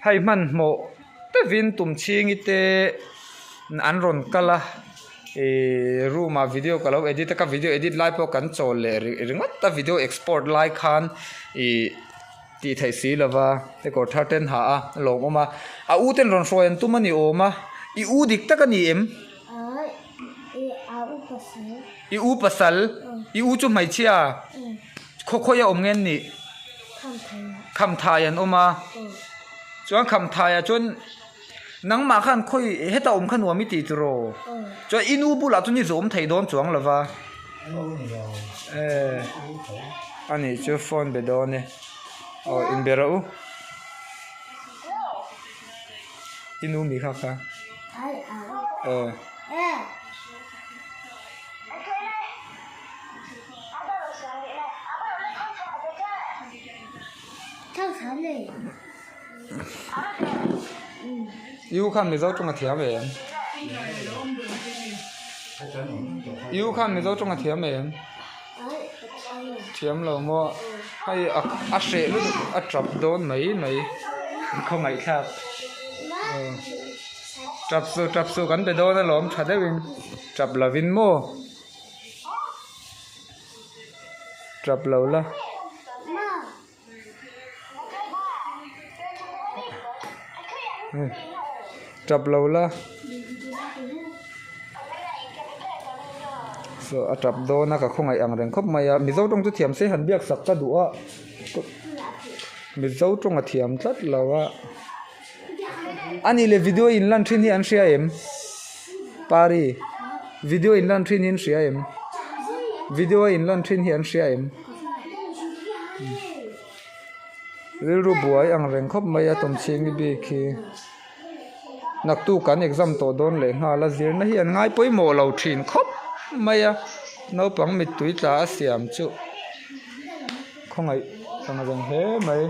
hay man mo te vin tum ching ite an ron kala room video kalo edit ka video edit live po kan chol le ringot ta video export like khan ti thai si lova te ko thaten ha lo ma a u ten ron froen tu mani o ma I u dik ta kan em I u pasal I u chu mai chia kho ya om ngen ni kham thayan oma chuan kham thaya chun nang ma khan khoi heta om khan wa mi ti tro cho inu bula chu ni zom thei dom chuang lova ani chu phone be do ne in berau inu mi kha kha yêu khăn mình dâu trong là thiếm về yêu khăn mình dâu trong là thiếm về thiếm lâu mua hay sệ luôn chập đốn mấy không ngày khác chập số gắn về đốn nó lóm thật đấy mình chập là vin mua chập lâu là chập lâu la so a chập do na ka không ai ang reng khop maya mi zo tong chu thiam se han biak sak ka duwa mi zo tong a thiam tlat lawa ani le video in lan thin hi an share em pari video in lan thin hin share em video in lan thin hi an share em ru buai ang reng khop maya tom ching bi khi nak tu kan exam to don le nga la zir na hian ngai poi mo lo thin khop maya no pang mit tui tla siam chu khongai sang reng he mai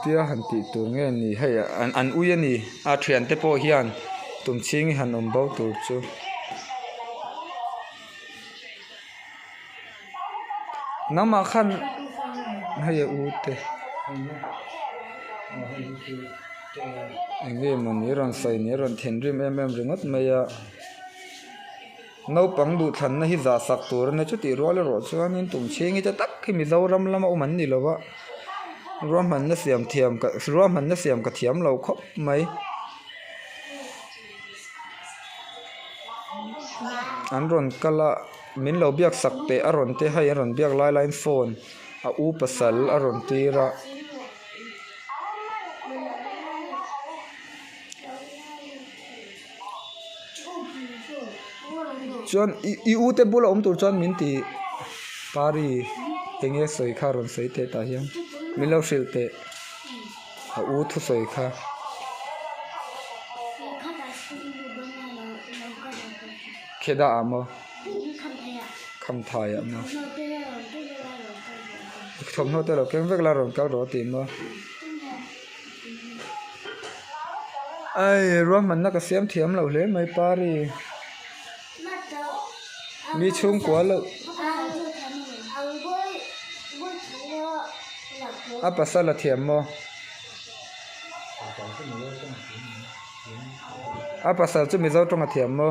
tia han ti tu nge ni hay an uya ni a thian te po hian tum ching han om bau tur chu nama khan hay u te enge mon ni ron sai ni ron then rim ringot maya no pang du than na hi za sak tur na chu ti ro chuan in tum ching ta tak khi mi zo ram lama uman ni lowa ram han na siam thiam ka ram han na siam ka thiam lo khop mai an ron kala min lo biak sak te aron te hai aron biak line phone a u pasal aron tira chuan I u te bula tur chuan min ti pari enge soi kha ron sei te ta hian min lo hril te a u thu soi kha kheda amo kham thai amo thom no te lo keng vek la ron ka ro ti mo ai ro man na ka siam thiam lo hle mai pari mi chung kwa lo a pasala thiam mo a pasal chu mi zo tong a thiam mo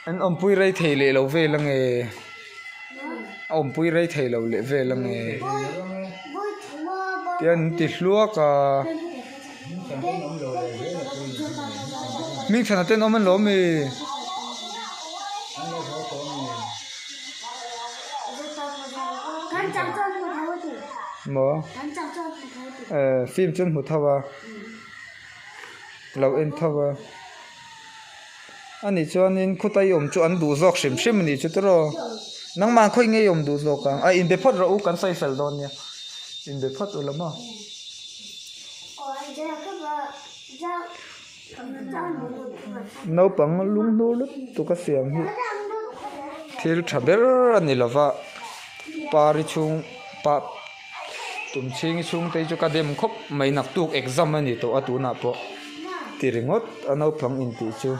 an om pui rei thei le lo ve lang e om pui rei thei lo le ve lang e tian ti hlua ka mi thana ten om an lo mi mo phim chân một thava lâu in thava anh ấy cho nên cô tay ôm cho anh đủ giọt xìm xìm này chứ đó nắng mang khơi nghe ôm đủ giọt cả à in bếp phật rồi cắn say sầu đòn nha in bếp phật rồi lắm à nấu bằng lung nô lứt tụ cái xiềng hi thì chả biết anh ấy là vợ pari chung pa tum ching chung te chu ka dem khop mai nak tuk exam ani to atuna po tiringot anau phang in ti chu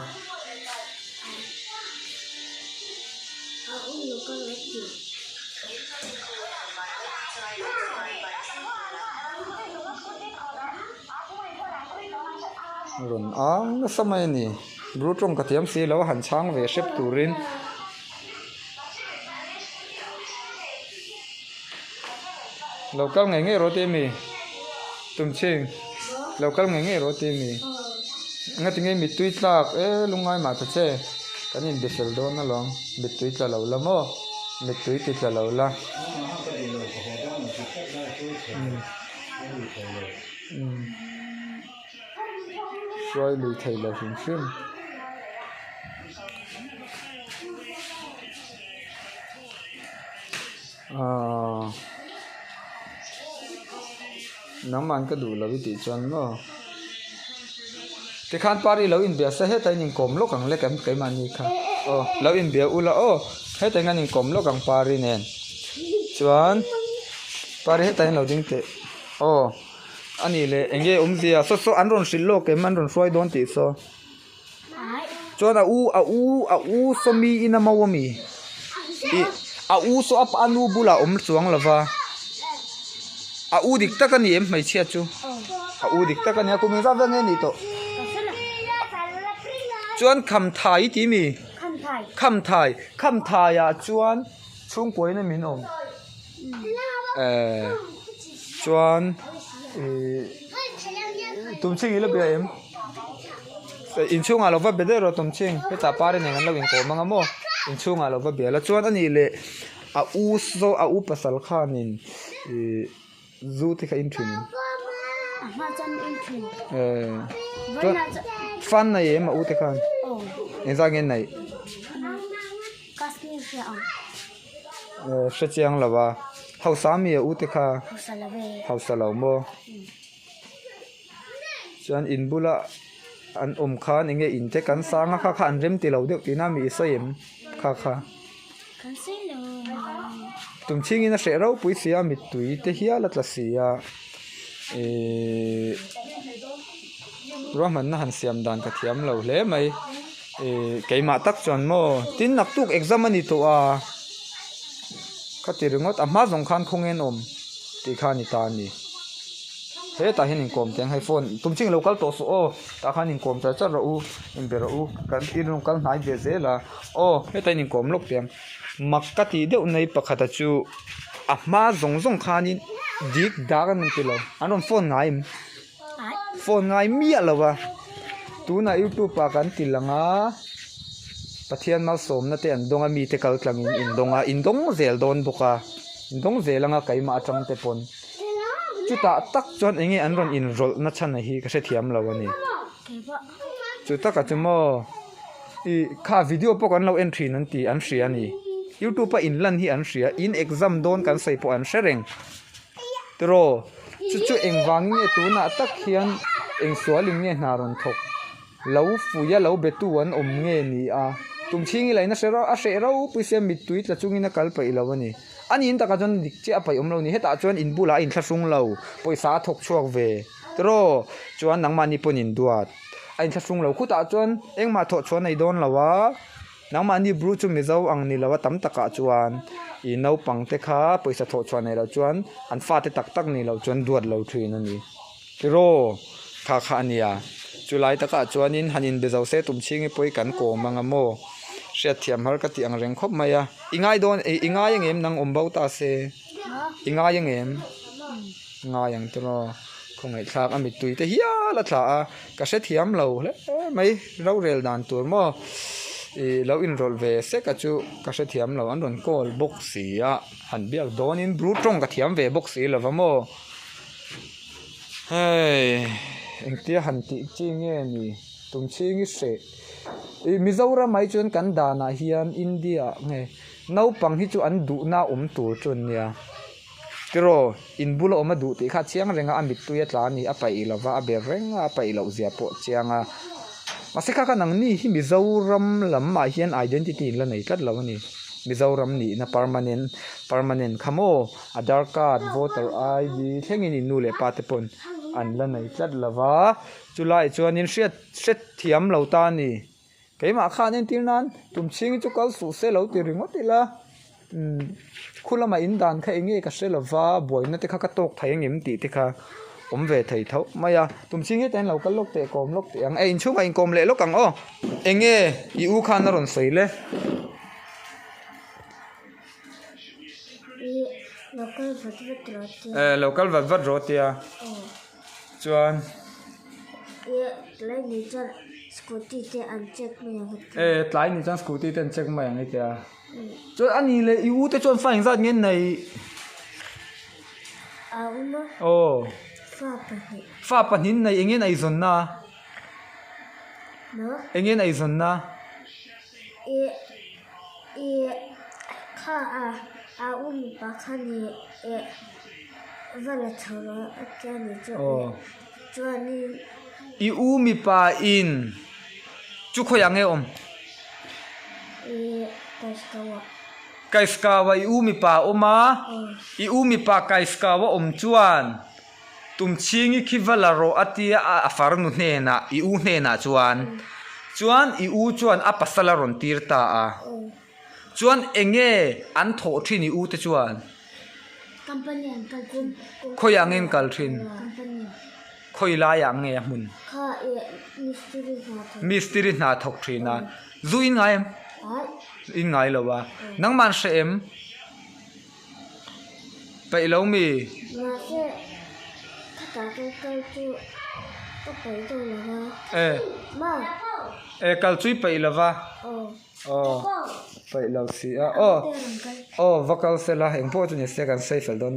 ron ang na samay ni brutong katiam si lo han chang ve shep turin local ngai ngai roti mi tum ching local ngai ngai roti mi ngati ngai mi tui tlak e lungai ma ta che kanin besel do na long mi tui tla lo la mo mi tui ti tla lo la xoay lùi thầy là hình xuyên nắng man cái đủ là cái tỷ chân đó cái khăn pari lâu in bia sẽ hết tay nhìn cồm lúc càng lấy cái mani khá lâu in bia u là hết tay ngăn nhìn cồm lúc càng pari nè chuan pari hết tay lâu dính tệ anh ấy là anh ấy gì à số anh run xịt lô cái man run xoay đón tí số cho na u so mi ina mau mi u so ap anu bula chuang lava u dik ta kan em mai chia chu u dik ta kan ya ku mi ra ve nge ni to chuan kham thai ti mi kham thai ya chuan chung koi na min om chuan tum ching ila bia em in chung alo va bedero tum ching pe ta pare ne ngan lo in ko manga mo in chung alo va bia la chuan ani le u pasal khanin zu te kha in thin fan na em u te khan en za ngen nai she chiang lawa hausami u te kha hausalo mo chuan in bula an khan inge in te kan sanga kha an rem ti lo deuh tina mi saim kha tum chingin a hre ro pui sia mi tui te hial atla sia rahman na han siam dan ka thiam lo hle mai keima tak chuan mo tin nak tuk exam ani to a katiringot a ma zong khan khongen om ti khani ta ni he ta hin kom teng hai phone tum ching local to so ta khan in kom cha ro u in be ro u kan in rum kal nai be zela he ta in kom lok teng makkati deuh nei pakhata chu a ma zong khanin dik dagan min tilo anon phone ngai mi alawa tu na youtube pa kan tilanga pathian mal som na te an donga mi te kal tlangin in dong zel don buka in dong zelanga kaima atang te pon chuta tak chon engi an ron in rol na chan hi ka se thiam lawani chuta ka chumo kha video po kan lo entry nan ti an hria ni youtube pa in lan hi an hria in exam don kan sei po an shereng tro chu eng wang nge tu na tak hian eng sualing nge na ron thok lo fuya lo betu an nge ni a tum chingi laina sero a sero puise mitui tla chungina kalpa ilawani ani in taka jon dikche apai omlo ni heta chuan in bula in thlasung lo poisa thok chuak ve tro chuan nangmani ponin duat ain thlasung lo khuta chuan engma tho chuan nei don lawa nangmani bru chu mizo ang ni lawa tam taka chuan I no pangte kha poisa tho chuan nei lo chuan an fa te tak tak ni lo chuan duat lo thin ani tro kha ania chulai taka chuanin hanin bezo se tum chingi poi kan ko manga mo sia thiam har ka ti ang reng khop maya ingai don ingai ngem nang ombau ta se ingai ngem ngai tro khongai thak ami tui te hiya la thla a ka se thiam lo le mai ro rel dan tur mo lo in rol ve se ka chu ka se thiam lo an ron call box sia han biak don in bru tong ka thiam ve box e lo mo hey engtia han ti chi nge ni tum chi ngi se Mizoram mai chuan kan dana hian India nge no pang hi chu an du na tur chun nia tiro in bulo ma du ti kha chiang renga amit tu ya tla ni apai ilawa a ber renga apai lo zia po chianga masika ka nang ni hi Mizoram lam ma hian identity la nei tlat lo ni Mizoram ni na permanent khamo Aadhaar card voter ID thengin in nu le pa te pon an la nei tlat lawa chulai chuanin hriat thiam lo ta ni keima khan in tirnan tumching chu kal su se lo ti ringotila khulama in dan kha enge ka se lawa boina te kha ka tok thai ngim ti te kha om ve thei tho maya tumching he ten lo kal lok te kom lok te ang in chu ma in kom le lokang o enge I u khan na ron sei le local vat rotia chuan tlai ni chan scooty te an check me tlai ni chan scooty ten check mai ang itia chu ani le I u te chon fa zat ngen nei uma fa panin nei engen ai zon na no engen ai zon na kha pa khani vala thora akani chuani I u mi pa in chu khoyang e om kaiskawa I u mi pa oma I u mi pa kaiskawa om chuan tumchingi khivala ro atia afar nu hne na I u hne na chuan I u chuan a pasala ron tirta a chuan enge an tho thin I u te chuan company an kalkum khoyang en kal thin company khoi la yang nge mun kha mystery na thok thina zu in ngai in ngai lowa nang man se em pai lo mi ma se ta chu to pai to la ma kal chui pai lawa pai lo si vocal se la eng po chu ni second safe don